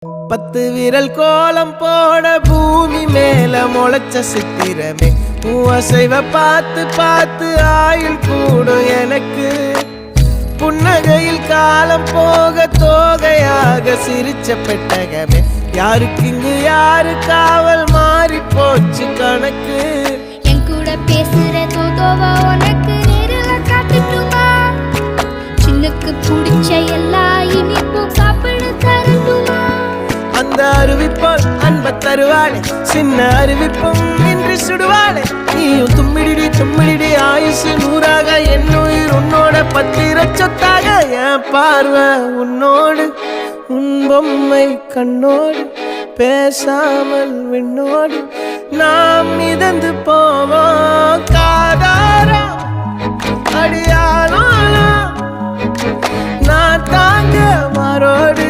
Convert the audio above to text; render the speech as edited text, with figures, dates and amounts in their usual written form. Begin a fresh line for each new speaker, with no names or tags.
10 விரல் கோலம் போட பூமி மேல முளைச்ச சித்திரமே அசைவ பார்த்து பார்த்து ஆயுள் கூடும் எனக்கு புன்னகையில் காலம் போக தோகையாக சிரிச்ச பெட்டகமே யாருக்கு இங்கு யாரு காவல் மாறி போச்சு கணக்கு
என் கூட பேசுற தோதோவா உனக்கு நேரில் காட்டுட்டுமா சின்னக்கு பிடிச்ச எல்லா இனிப்பும் சாப்பிட தரட்டுமா
அந்த அறிவிப்போல் அன்ப தருவாளே சின்ன அறிவிப்பும் இன்று சுடுவாளே நீயும் தும்மிடி ஆயுசு 100ஆக என் உயிர் உன்னோட 10 சொத்தாக என் பார்வை உன்னோடு உன் பொம்மை கண்ணோடு பேசாமல் விண்ணோடு நாம் மிதந்து போவோம் காதாரா அடியானோ நான் தாங்க மாறோடு